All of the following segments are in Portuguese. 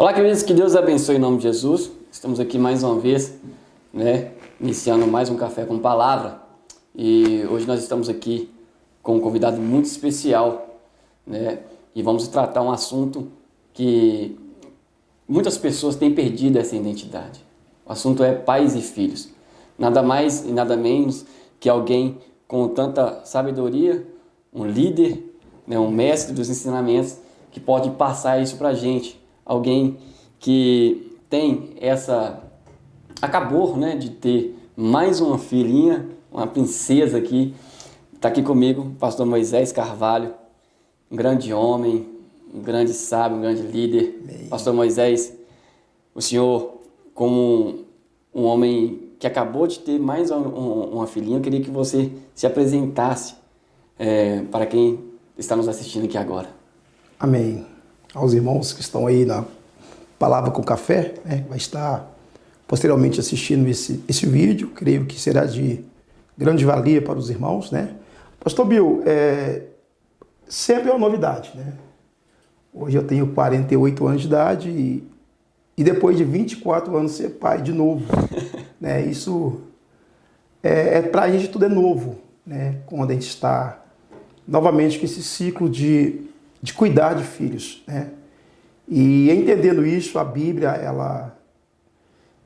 Olá, queridos, que Deus abençoe em nome de Jesus. Estamos aqui mais uma vez, iniciando mais um Café com Palavra. E hoje nós estamos aqui com um convidado muito especial, E vamos tratar um assunto que muitas pessoas têm perdido essa identidade. O assunto é pais e filhos. Nada mais e nada menos que alguém com tanta sabedoria, um líder, um mestre dos ensinamentos, que pode passar isso para a gente. Alguém que tem acabou, de ter mais uma filhinha, uma princesa aqui. Está aqui comigo o pastor Moisés Carvalho, um grande homem, um grande sábio, um grande líder. Amém. Pastor Moisés, o senhor, como um homem que acabou de ter mais uma filhinha, eu queria que você se apresentasse para quem está nos assistindo aqui agora. Amém. Aos irmãos que estão aí na Palavra com Café, vai estar posteriormente assistindo esse vídeo, creio que será de grande valia para os irmãos, Pastor Bill, sempre é uma novidade, Hoje eu tenho 48 anos de idade e depois de 24 anos ser pai de novo, Isso para a gente tudo é novo, Quando a gente está novamente com esse ciclo de cuidar de filhos, E entendendo isso, a Bíblia,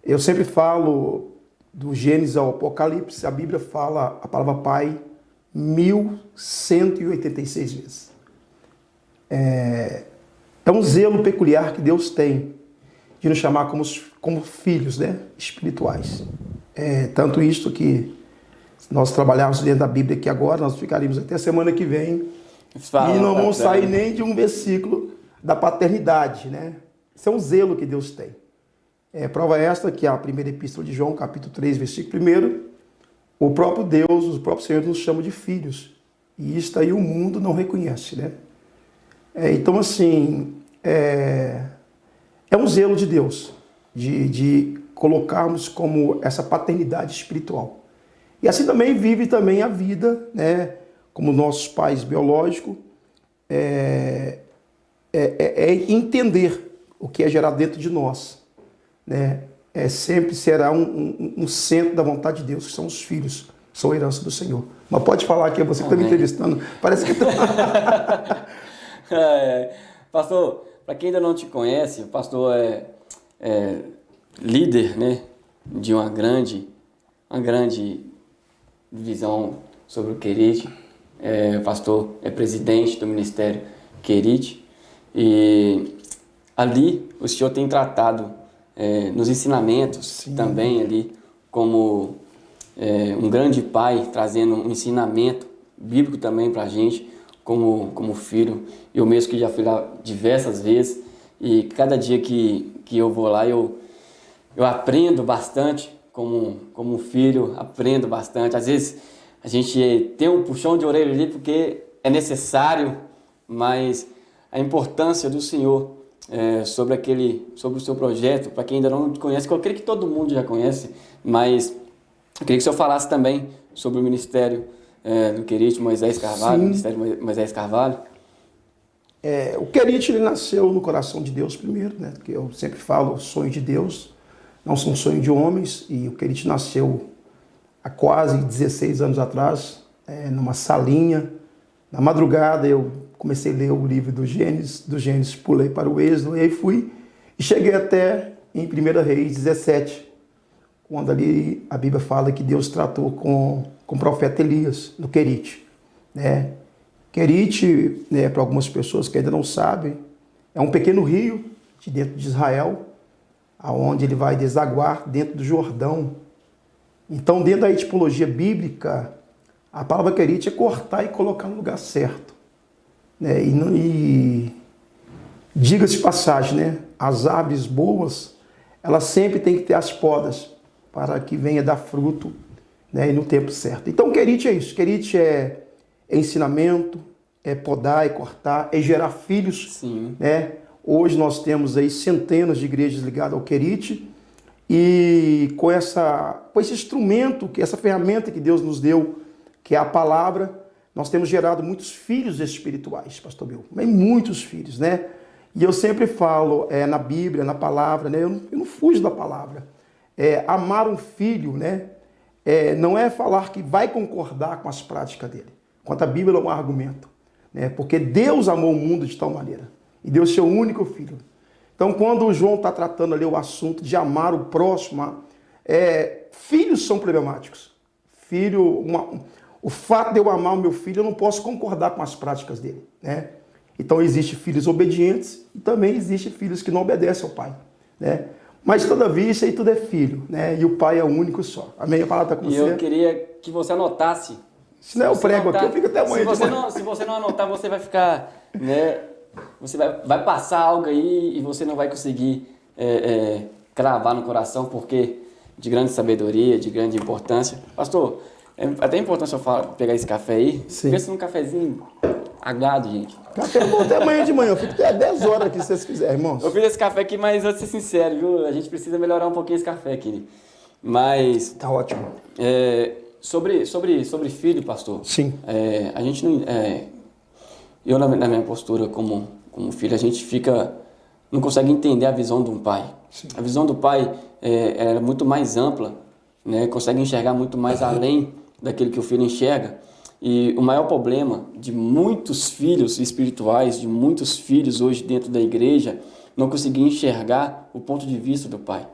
eu sempre falo do Gênesis ao Apocalipse, a Bíblia fala a palavra pai 1186 vezes. É um zelo peculiar que Deus tem de nos chamar como filhos, espirituais. Tanto isto que nós trabalharmos dentro da Bíblia aqui agora, nós ficaríamos até semana que vem e não vamos sair nem de um versículo da paternidade, Isso é um zelo que Deus tem. Prova esta que a primeira epístola de João, capítulo 3, versículo 1, o próprio Deus, o próprio Senhor nos chama de filhos. E isto aí o mundo não reconhece, Então, assim, é um zelo de Deus, de colocarmos como essa paternidade espiritual. E assim também vive também a vida, como nossos pais biológicos, entender o que é gerado dentro de nós, sempre será um centro da vontade de Deus, que são os filhos, são a herança do Senhor. Mas pode falar que é você que está me entrevistando, parece que Pastor, para quem ainda não te conhece, o pastor é líder, de uma grande visão sobre o Querite. O pastor é presidente do Ministério Querite. E ali o senhor tem tratado nos ensinamentos. Sim. Também ali como um grande pai, trazendo um ensinamento bíblico também para a gente, como filho. Eu mesmo que já fui lá diversas vezes e cada dia que eu vou lá eu aprendo bastante como filho, aprendo bastante. Às vezes a gente tem um puxão de orelha ali porque é necessário, mas a importância do Senhor sobre o seu projeto, para quem ainda não te conhece, que eu creio que todo mundo já conhece, mas eu queria que o senhor falasse também sobre o ministério do Querite Moisés Carvalho. Sim. Ministério Moisés Carvalho. O Querite, ele nasceu no coração de Deus primeiro, Porque eu sempre falo, o sonho de Deus não são sonhos de homens, e o Querite nasceu há quase 16 anos atrás, numa salinha. Na madrugada eu comecei a ler o livro do Gênesis pulei para o Êxodo, e aí fui e cheguei até em 1 Reis 17, quando ali a Bíblia fala que Deus tratou com o profeta Elias, no Querite. Querite, para algumas pessoas que ainda não sabem, é um pequeno rio de dentro de Israel, aonde ele vai desaguar dentro do Jordão. Então, dentro da etimologia bíblica, a palavra Querite é cortar e colocar no lugar certo. E diga-se de passagem, as árvores boas, elas sempre têm que ter as podas para que venha dar fruto, e no tempo certo. Então, Querite é isso. Querite é ensinamento, é podar, é cortar, é gerar filhos. Sim. Hoje nós temos aí centenas de igrejas ligadas ao Querite, e com esse instrumento, essa ferramenta que Deus nos deu, que é a palavra, nós temos gerado muitos filhos espirituais, pastor Bill, muitos filhos, E eu sempre falo na Bíblia, na palavra, né? Eu não fujo da palavra. Amar um filho, né? Não é falar que vai concordar com as práticas dele. Quanto a Bíblia é um argumento. Né? Porque Deus amou o mundo de tal maneira. E deu seu único filho. Então, quando o João está tratando ali o assunto de amar o próximo, filhos são problemáticos. O fato de eu amar o meu filho, eu não posso concordar com as práticas dele. Né? Então, existem filhos obedientes e também existem filhos que não obedecem ao pai. Né? Mas, todavia, isso aí tudo é filho. Né? E o pai é o único só. Amém? A palavra está com você. E eu queria que você anotasse. Se não é o prego aqui, eu fico até amanhã. Se você não anotar, você vai ficar... Né? Você vai passar algo aí e você não vai conseguir cravar no coração, porque de grande sabedoria, de grande importância. Pastor, é até importante eu pegar esse café aí. Sim. Pensa num cafezinho aguado, gente. Café é bom até amanhã de manhã. Eu fico até 10 horas aqui, se vocês quiserem, irmãos. Eu fiz esse café aqui, mas vou ser sincero, viu? A gente precisa melhorar um pouquinho esse café aqui. Mas... Tá ótimo. Sobre filho, pastor. Sim. A gente não... eu, na minha postura como filho, a gente não consegue entender a visão de um pai. Sim. A visão do pai é muito mais ampla, né? Consegue enxergar muito mais além daquilo que o filho enxerga. E o maior problema de muitos filhos espirituais, de muitos filhos hoje dentro da igreja, não conseguir enxergar o ponto de vista do pai.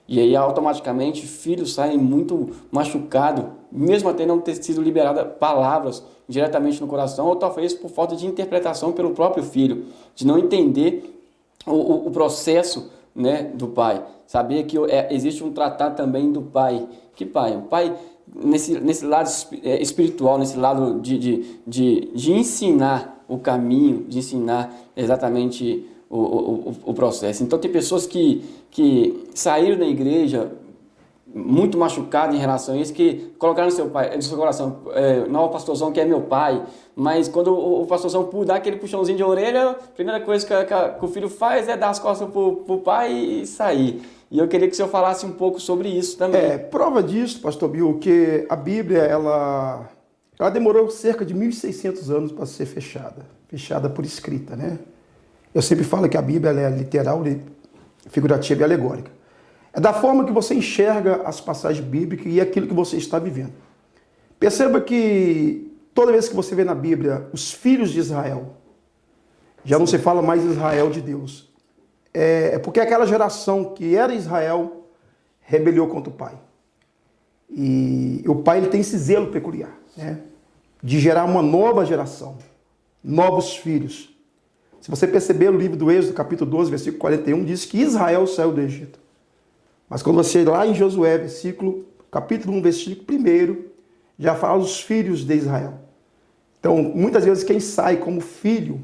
E aí, automaticamente, filhos saem muito machucados, mesmo até não ter sido liberadas palavras diretamente no coração, ou talvez por falta de interpretação pelo próprio filho, de não entender o processo, né, do pai. Saber que existe um tratar também do pai. Que pai? O pai, nesse lado espiritual, nesse lado de ensinar o caminho, de ensinar exatamente o processo. Então, tem pessoas que saíram da igreja muito machucado em relação a isso, que colocaram no seu coração, não, o pastorzão que é meu pai, mas quando o pastorzão dá aquele puxãozinho de orelha, a primeira coisa que o filho faz é dar as costas pro pai e sair. E eu queria que o senhor falasse um pouco sobre isso também. Prova disso, pastor Bill, que a Bíblia, ela demorou cerca de 1.600 anos para ser fechada por escrita, né? Eu sempre falo que a Bíblia ela é literal, figurativa e alegórica. É da forma que você enxerga as passagens bíblicas e aquilo que você está vivendo. Perceba que toda vez que você vê na Bíblia os filhos de Israel, já não se fala mais Israel de Deus. É porque aquela geração que era Israel rebeliou contra o pai. E o pai ele tem esse zelo peculiar, né? De gerar uma nova geração, novos filhos. Se você perceber o livro do Êxodo, capítulo 12, versículo 41, diz que Israel saiu do Egito. Mas quando você lá em Josué, capítulo 1, versículo 1, já fala os filhos de Israel. Então, muitas vezes quem sai como filho,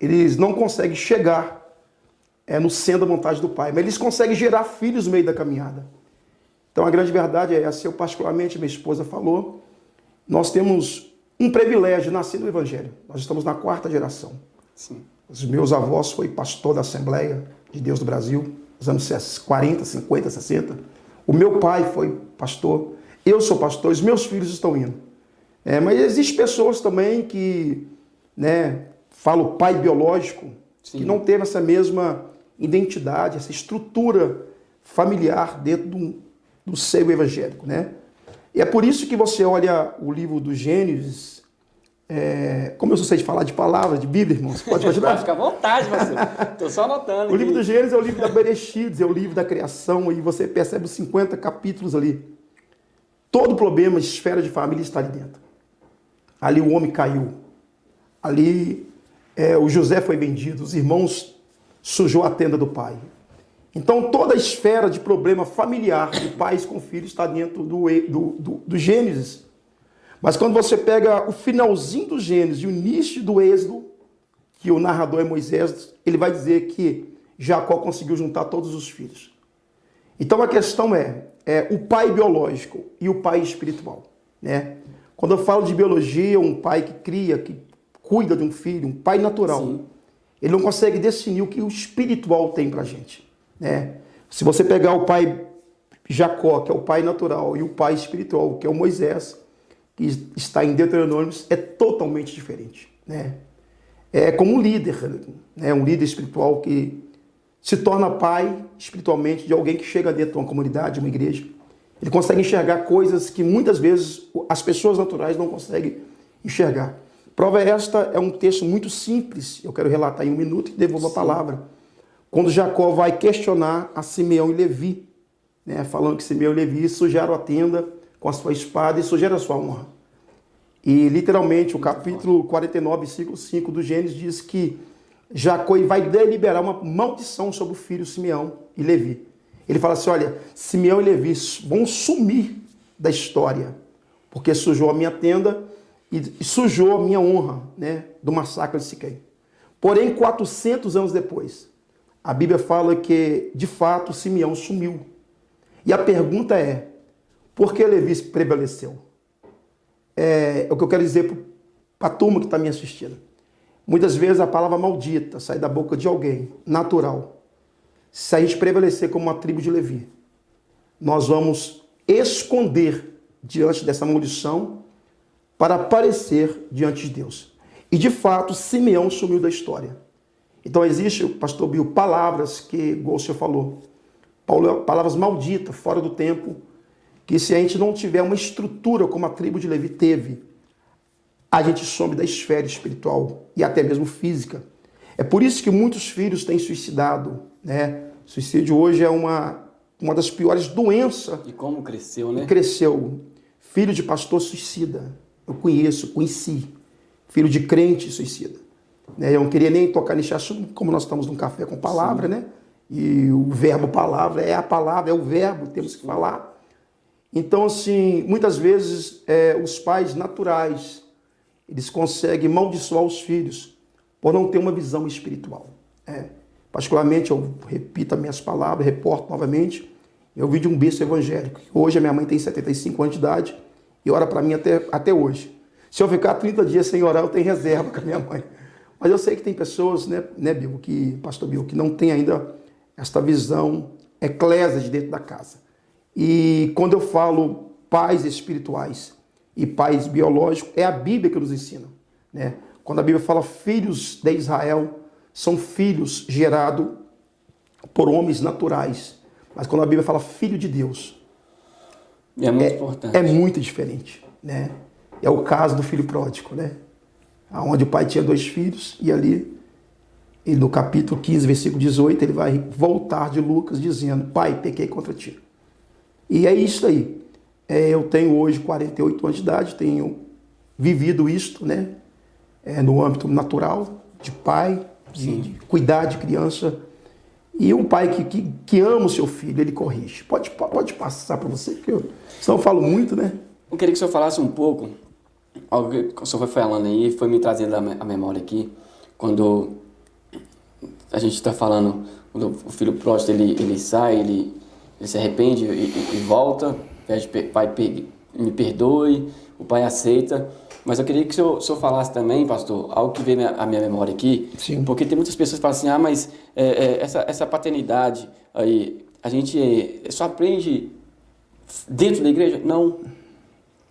eles não conseguem chegar no centro da vontade do pai, mas eles conseguem gerar filhos no meio da caminhada. Então, a grande verdade é essa. Eu, particularmente, minha esposa falou, nós temos um privilégio de nascer no Evangelho. Nós estamos na 4ª geração. Sim. Os meus avós foi pastor da Assembleia de Deus do Brasil, nos anos 40, 50, 60. O meu pai foi pastor, eu sou pastor, os meus filhos estão indo. Mas existem pessoas também que, né, falam pai biológico, sim, que não teve essa mesma identidade, essa estrutura familiar dentro do seio evangélico, né? E é por isso que você olha o livro do Gênesis. Como eu só sei de falar de palavras, de Bíblia, irmãos, pode continuar? Pode ficar à vontade, pastor. Estou só anotando. O livro do Gênesis é o livro da Bereshit, é o livro da criação, e você percebe os 50 capítulos ali. Todo problema de esfera de família está ali dentro. Ali o homem caiu. Ali o José foi vendido, os irmãos sujou a tenda do pai. Então toda a esfera de problema familiar de pais com filhos está dentro do Gênesis. Mas quando você pega o finalzinho do Gênesis e o início do Êxodo, que o narrador é Moisés, ele vai dizer que Jacó conseguiu juntar todos os filhos. Então a questão é o pai biológico e o pai espiritual, né? Quando eu falo de biologia, um pai que cria, que cuida de um filho, um pai natural, sim, ele não consegue definir o que o espiritual tem pra gente, né? Se você pegar o pai Jacó, que é o pai natural, e o pai espiritual, que é o Moisés, que está em Deuteronômio, é totalmente diferente, né? é como um líder, né? Um líder espiritual que se torna pai espiritualmente de alguém que chega dentro de uma comunidade, de uma igreja. Ele consegue enxergar coisas que muitas vezes as pessoas naturais não conseguem enxergar. Prova esta é um texto muito simples, eu quero relatar em 1 minuto e devolvo a palavra. Quando Jacó vai questionar a Simeão e Levi, né, falando que Simeão e Levi sujaram a tenda com a sua espada e sujaram a sua honra. E literalmente o capítulo 49, versículo 5 do Gênesis diz que Jacó vai deliberar uma maldição sobre o filho Simeão e Levi. Ele fala assim, olha, Simeão e Levi vão sumir da história, porque sujou a minha tenda e sujou a minha honra, né, do massacre de Siquém. Porém, 400 anos depois, a Bíblia fala que, de fato, Simeão sumiu. E a pergunta é, por que Levi prevaleceu? É o que eu quero dizer para a turma que está me assistindo. Muitas vezes a palavra maldita sai da boca de alguém, natural. Se a gente prevalecer como uma tribo de Levi, nós vamos esconder diante dessa maldição para aparecer diante de Deus. E de fato, Simeão sumiu da história. Então existe, pastor Bill, palavras que, igual o senhor falou, palavras malditas, fora do tempo, que se a gente não tiver uma estrutura como a tribo de Levi teve, a gente some da esfera espiritual e até mesmo física. É por isso que muitos filhos têm suicidado, né? Suicídio hoje é uma das piores doenças. E como cresceu, né? Cresceu. Filho de pastor suicida. Eu conheci. Filho de crente suicida. Eu não queria nem tocar nesse assunto, como nós estamos num café com palavra, né? E o verbo palavra é a palavra, é o verbo, temos que falar. Então, assim, muitas vezes os pais naturais, eles conseguem maldiçoar os filhos por não ter uma visão espiritual. Particularmente, eu repito as minhas palavras, reporto novamente, eu vi de um bispo evangélico. Hoje a minha mãe tem 75 anos de idade e ora para mim até hoje. Se eu ficar 30 dias sem orar, eu tenho reserva com a minha mãe. Mas eu sei que tem pessoas, né Bill, pastor Bill, que não tem ainda esta visão eclésia de dentro da casa. E quando eu falo pais espirituais e pais biológicos, é a Bíblia que nos ensina, né? Quando a Bíblia fala filhos de Israel, são filhos gerados por homens naturais. Mas quando a Bíblia fala filho de Deus, é muito importante. É muito diferente, né? É o caso do filho pródigo, né? Onde o pai tinha 2 filhos e ali, e no capítulo 15, versículo 18, ele vai voltar de Lucas dizendo, pai, pequei contra ti. E é isso aí. Eu tenho hoje 48 anos de idade, tenho vivido isto, né? No âmbito natural, de pai, de cuidar de criança. E um pai que ama o seu filho, ele corrige. Pode passar para você, porque senão eu falo muito, né? Eu queria que o senhor falasse um pouco, algo que o senhor foi falando aí, foi me trazendo a memória aqui, quando a gente está falando, quando o filho pródigo ele sai, ele se arrepende e volta, pede, pai, me perdoe, o pai aceita. Mas eu queria que o senhor falasse também, pastor, algo que veio à minha memória aqui. Sim. Porque tem muitas pessoas que falam assim, mas essa paternidade aí, a gente só aprende dentro da igreja? Não.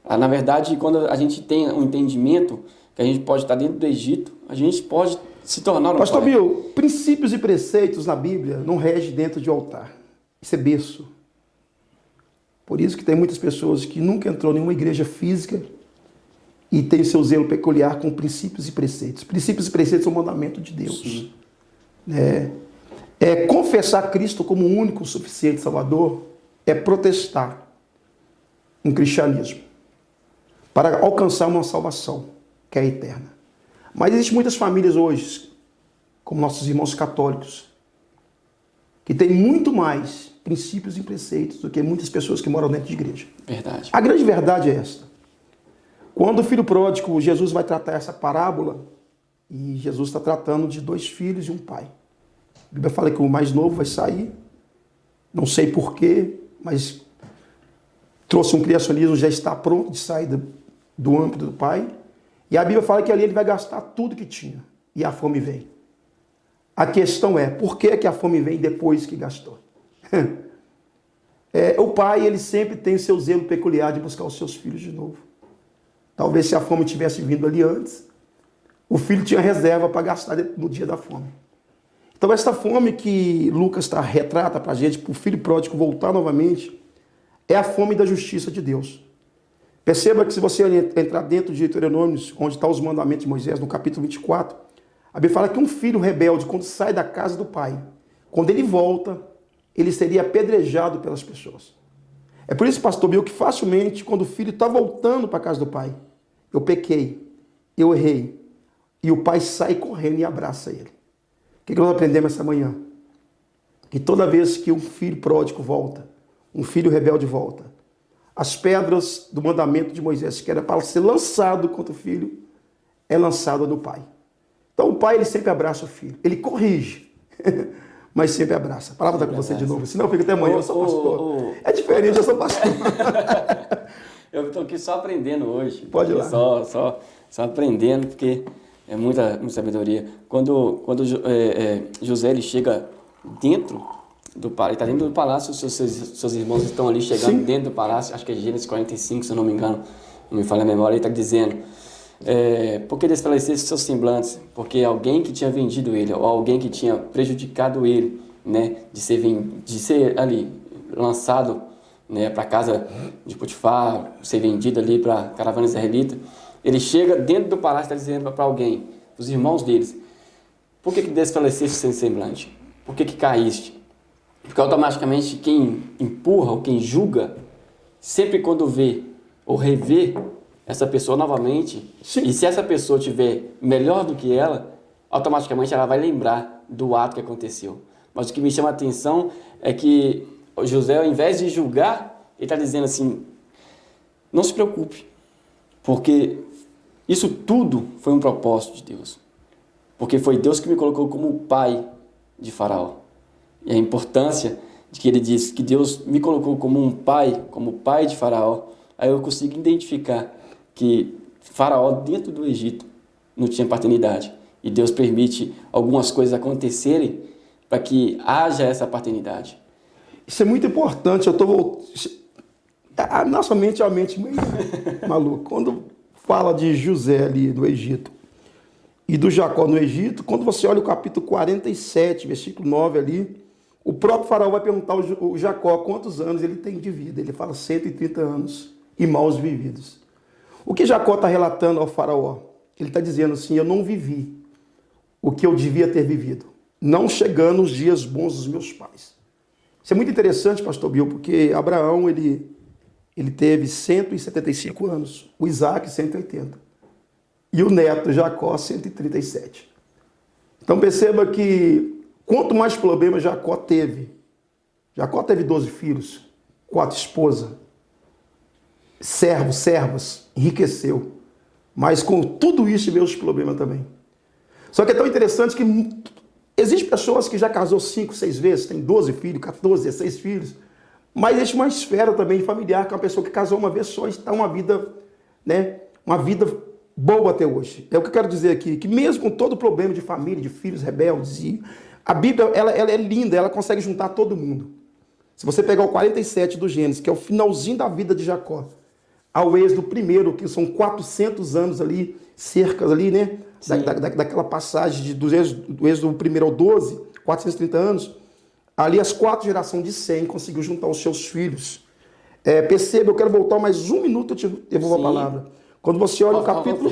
Na verdade, quando a gente tem um entendimento que a gente pode estar dentro do Egito, a gente pode se tornar um pastor Bill, princípios e preceitos na Bíblia não regem dentro de altar. Isso é berço. Por isso que tem muitas pessoas que nunca entrou em nenhuma igreja física e tem seu zelo peculiar com princípios e preceitos. Princípios e preceitos são o mandamento de Deus. Confessar Cristo como o único, suficiente Salvador é protestar um cristianismo para alcançar uma salvação que é eterna. Mas existem muitas famílias hoje, como nossos irmãos católicos, que têm muito mais princípios e preceitos do que muitas pessoas que moram dentro de igreja. Verdade. A grande verdade é esta. Quando o filho pródigo, Jesus vai tratar essa parábola, e Jesus está tratando de 2 filhos e um pai. A Bíblia fala que o mais novo vai sair, não sei porquê, mas trouxe um criacionismo, já está pronto de sair do âmbito do pai. E a Bíblia fala que ali ele vai gastar tudo que tinha, e a fome vem. A questão é, por que a fome vem depois que gastou? O pai, ele sempre tem o seu zelo peculiar de buscar os seus filhos de novo. Talvez se a fome tivesse vindo ali antes, o filho tinha reserva para gastar no dia da fome. Então, essa fome que Lucas retrata para a gente, para o filho pródigo voltar novamente, é a fome da justiça de Deus. Perceba que se você entrar dentro de Deuteronômios, onde estão os mandamentos de Moisés, no capítulo 24, a Bíblia fala que um filho rebelde, quando sai da casa do pai, quando ele volta, ele seria apedrejado pelas pessoas. É por isso, pastor Bill, que facilmente, quando o filho está voltando para a casa do pai, eu pequei, eu errei, e o pai sai correndo e abraça ele. O que nós aprendemos essa manhã? Que toda vez que um filho pródigo volta, um filho rebelde volta, as pedras do mandamento de Moisés, que era para ser lançado contra o filho, é lançada no pai. Então o pai, ele sempre abraça o filho. Ele corrige, mas sempre abraça. A palavra está com você de novo. Senão fica até amanhã, eu sou pastor. É diferente, eu sou pastor. Eu estou aqui só aprendendo hoje. Pode ir lá. Só aprendendo, porque é muita sabedoria. Quando José ele chega dentro do palácio, ele está dentro do palácio, seus irmãos estão ali chegando. Sim. Dentro do palácio, acho que é Gênesis 45, se eu não me engano, não me falha a memória, ele está dizendo, porque desfalecesse seus semblantes, porque alguém que tinha vendido ele, ou alguém que tinha prejudicado ele, né, de ser ali lançado, né, para a casa de Potifar, ser vendido ali para a caravana israelita, ele chega dentro do palácio e está dizendo para alguém, os irmãos deles, por que desfaleceste sem semblante? Por que caíste? Porque automaticamente quem empurra ou quem julga, sempre quando vê ou revê essa pessoa novamente, sim, e se essa pessoa tiver melhor do que ela, automaticamente ela vai lembrar do ato que aconteceu. Mas o que me chama a atenção é que José, ao invés de julgar, ele está dizendo assim, não se preocupe, porque isso tudo foi um propósito de Deus. Porque foi Deus que me colocou como pai de Faraó. E a importância de que ele diz que Deus me colocou como pai de Faraó, aí eu consigo identificar que Faraó dentro do Egito não tinha paternidade. E Deus permite algumas coisas acontecerem para que haja essa paternidade. Isso é muito importante. A nossa mente é uma mente meio maluca. Quando fala de José ali no Egito e do Jacó no Egito, quando você olha o capítulo 47, versículo 9 ali, o próprio Faraó vai perguntar ao Jacó quantos anos ele tem de vida. Ele fala 130 anos e maus vividos. O que Jacó está relatando ao Faraó? Ele está dizendo assim, eu não vivi o que eu devia ter vivido, não chegando os dias bons dos meus pais. Isso é muito interessante, pastor Bill, porque Abraão, ele teve 175 anos, o Isaac 180, e o neto Jacó 137. Então perceba que quanto mais problemas Jacó teve 12 filhos, 4 esposas, servos, servas, enriqueceu. Mas com tudo isso veio os problemas também. Só que é tão interessante que existem pessoas que já casou 5, 6 vezes, tem 12 filhos, 14, 16 filhos, mas existe uma esfera também familiar, que é uma pessoa que casou uma vez só e está uma vida, né, uma vida boa até hoje. É o que eu quero dizer aqui, que mesmo com todo o problema de família, de filhos rebeldes, e a Bíblia ela é linda, ela consegue juntar todo mundo. Se você pegar o 47 do Gênesis, que é o finalzinho da vida de Jacó, ao Êxodo primeiro, que são 400 anos ali, cercas ali, né? Daquela passagem do Êxodo primeiro ao 12, 430 anos, ali as 4 gerações de Sem conseguiu juntar os seus filhos. Perceba, eu quero voltar mais um minuto, eu te devolvo a palavra. Quando você olha o capítulo...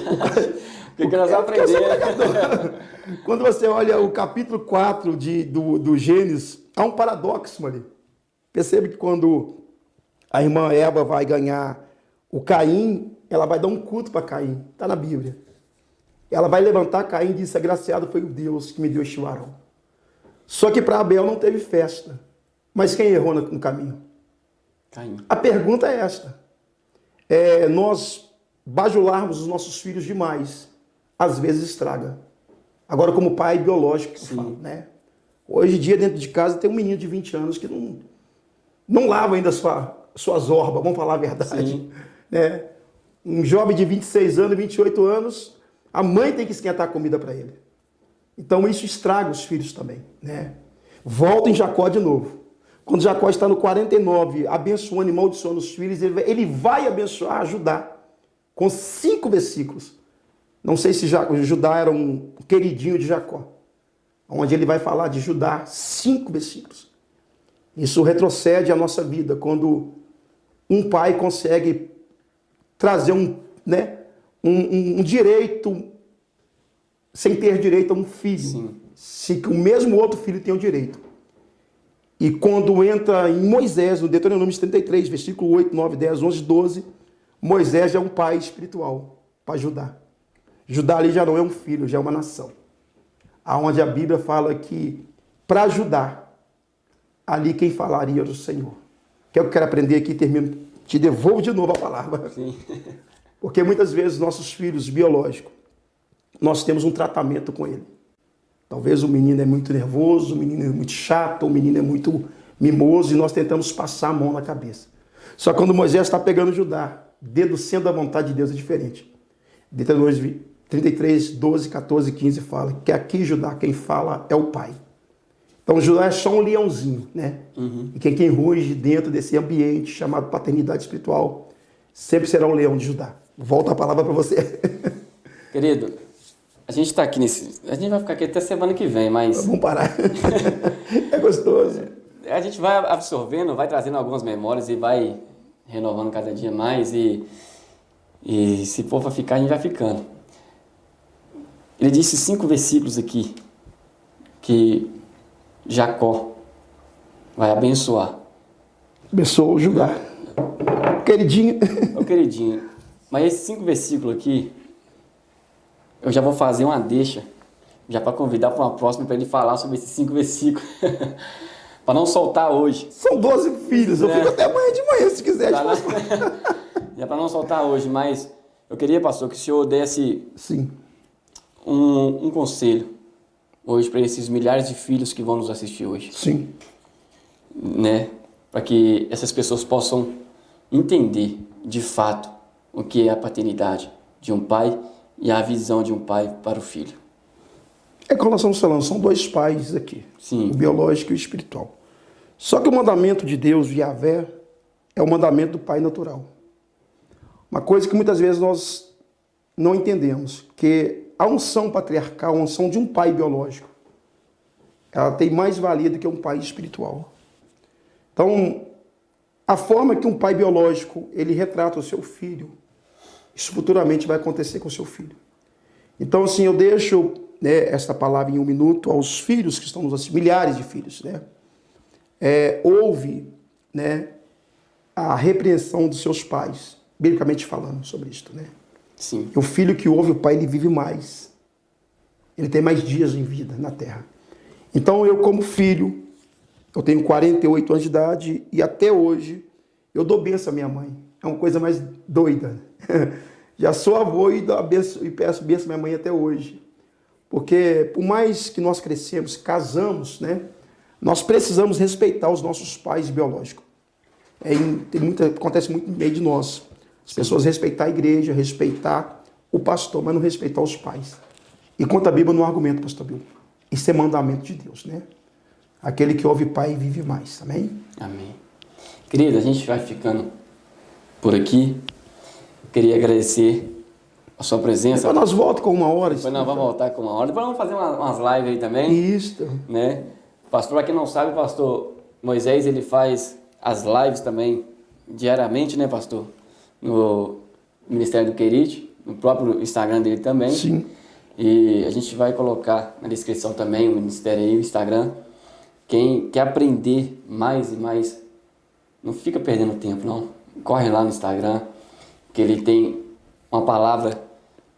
Quando você olha o capítulo 4 do Gênesis, há um paradoxo ali. Percebe que quando a irmã Eva vai ganhar o Caim, ela vai dar um culto para Caim. Está na Bíblia. Ela vai levantar Caim e disse, agraciado foi o Deus que me deu este varão. Só que para Abel não teve festa. Mas quem errou no caminho? Caim. A pergunta é esta. Nós bajularmos os nossos filhos demais, às vezes estraga. Agora, como pai biológico, que eu falo, né? Hoje em dia, dentro de casa, tem um menino de 20 anos que não lava ainda suas orbas, vamos falar a verdade. Né? Um jovem de 26 anos, 28 anos, a mãe tem que esquentar a comida para ele. Então, isso estraga os filhos também. Né? Volta em Jacó de novo. Quando Jacó está no 49, abençoando e maldiçoando os filhos, ele vai abençoar, ajudar, com 5 versículos. Não sei se Judá era um queridinho de Jacó, onde ele vai falar de Judá 5 versículos. Isso retrocede à nossa vida, quando um pai consegue trazer um direito sem ter direito a um filho. Sim. Se que o mesmo outro filho tem o direito. E quando entra em Moisés, no Deuteronômio 33, versículo 8, 9, 10, 11, 12, Moisés é um pai espiritual para Judá. Judá ali já não é um filho, já é uma nação. Aonde a Bíblia fala que para Judá, ali quem falaria era o Senhor. Que é o que eu quero aprender aqui, termino, te devolvo de novo a palavra. Sim. Porque muitas vezes nossos filhos biológicos, nós temos um tratamento com ele. Talvez o menino é muito nervoso, o menino é muito chato, o menino é muito mimoso e nós tentamos passar a mão na cabeça. Só que quando Moisés está pegando Judá, dedo sendo a vontade de Deus é diferente. Deuteronômio 33, 12, 14 e 15 fala que aqui Judá quem fala é o pai. Então Judá é só um leãozinho, né? E quem ruge dentro desse ambiente chamado paternidade espiritual sempre será o leão de Judá. Volto a palavra para você. Querido, a gente está aqui a gente vai ficar aqui até semana que vem, mas... Vamos parar. É gostoso. A gente vai absorvendo, vai trazendo algumas memórias e vai renovando cada dia mais e se for para ficar, a gente vai ficando. Ele disse 5 versículos aqui que Jacó vai abençoar. Abençoou Judá. Queridinho. Ô queridinho, mas esses 5 versículos aqui, eu já vou fazer uma deixa, já para convidar para uma próxima para ele falar sobre esses 5 versículos. Para não soltar hoje. São 12 filhos, eu fico até amanhã de manhã se quiser. Tá, já para não soltar hoje, mas eu queria, pastor, que o senhor desse Sim. um conselho hoje para esses milhares de filhos que vão nos assistir hoje. Sim. Né? Para que essas pessoas possam entender de fato o que é a paternidade de um pai e a visão de um pai para o filho. É como nós estamos falando, são 2 pais aqui. Sim. O biológico e o espiritual. Só que o mandamento de Deus, Yahvé, é o mandamento do pai natural. Uma coisa que muitas vezes nós não entendemos, que a unção patriarcal, a unção de um pai biológico, ela tem mais valia do que um pai espiritual. Então, a forma que um pai biológico, ele retrata o seu filho, isso futuramente vai acontecer com o seu filho. Então, assim, eu deixo esta palavra em 1 minuto aos filhos que estão nos assistindo, milhares de filhos, né? Houve, né, a repreensão dos seus pais, biblicamente falando sobre isto, né? Sim. E o filho que ouve o pai, ele vive mais. Ele tem mais dias em vida na terra. Então, eu como filho, eu tenho 48 anos de idade e até hoje eu dou bênção à minha mãe. É uma coisa mais doida. Já sou avô e peço bênção à minha mãe até hoje. Porque por mais que nós crescemos, casamos, né, nós precisamos respeitar os nossos pais biológicos. Acontece muito no meio de nós. As pessoas respeitar a igreja, respeitar o pastor, mas não respeitar os pais. E quanto a Bíblia não argumenta, pastor Bill. Isso é mandamento de Deus, né? Aquele que ouve pai vive mais. Amém? Amém. Querido, a gente vai ficando por aqui. Queria agradecer a sua presença. Depois nós voltamos com 1 hora. Depois nós vamos voltar com 1 hora. Depois vamos fazer umas lives aí também. Isso. Né? Pastor, para quem não sabe, pastor Moisés, ele faz as lives também diariamente, né, pastor? No Ministério do Querite, no próprio Instagram dele também. Sim. E a gente vai colocar na descrição também o Ministério aí, o Instagram. Quem quer aprender mais e mais, não fica perdendo tempo, não. Corre lá no Instagram, que ele tem uma palavra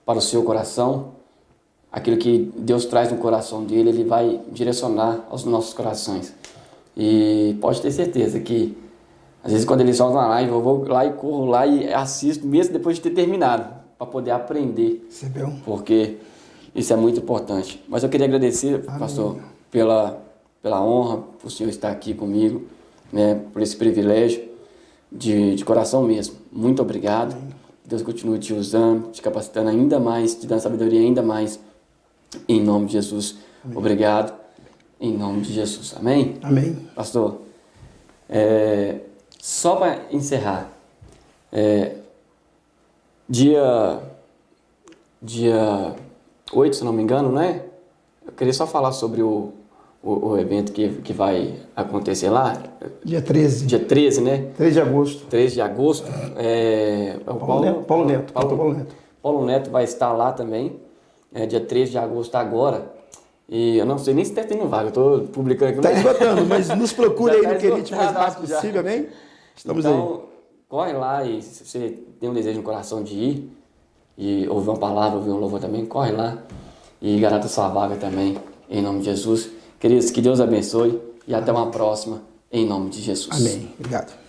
para o seu coração. Aquilo que Deus traz no coração dele, ele vai direcionar aos nossos corações. E pode ter certeza que, às vezes, quando ele solta uma live, eu vou lá e corro lá e assisto, mesmo depois de ter terminado, para poder aprender. Você viu? Porque isso é muito importante. Mas eu queria agradecer, Amém, pastor, pela honra, por o senhor estar aqui comigo, né, por esse privilégio de coração mesmo. Muito obrigado. Amém. Deus continue te usando, te capacitando ainda mais, te dando sabedoria ainda mais. Em nome de Jesus. Amém. Obrigado. Em nome de Jesus. Amém? Amém. Pastor, só para encerrar, dia dia 8, se não me engano, não é? Eu queria só falar sobre o evento que vai acontecer lá. Dia 13. Dia 13, né? 13 de agosto. 13 de agosto. Paulo Neto. Paulo Neto vai estar lá também. Dia 13 de agosto agora. E eu não sei nem se está tendo vaga, eu estou publicando aqui. Está esgotando, mas nos procure aí no Querite o mais rápido já. possível, amém? Estamos então, aí. Corre lá e se você tem um desejo no coração de ir e ouvir uma palavra, ouvir um louvor também, corre lá e garanta sua vaga também, em nome de Jesus. Queridos, que Deus abençoe e até uma próxima, em nome de Jesus. Amém. Obrigado.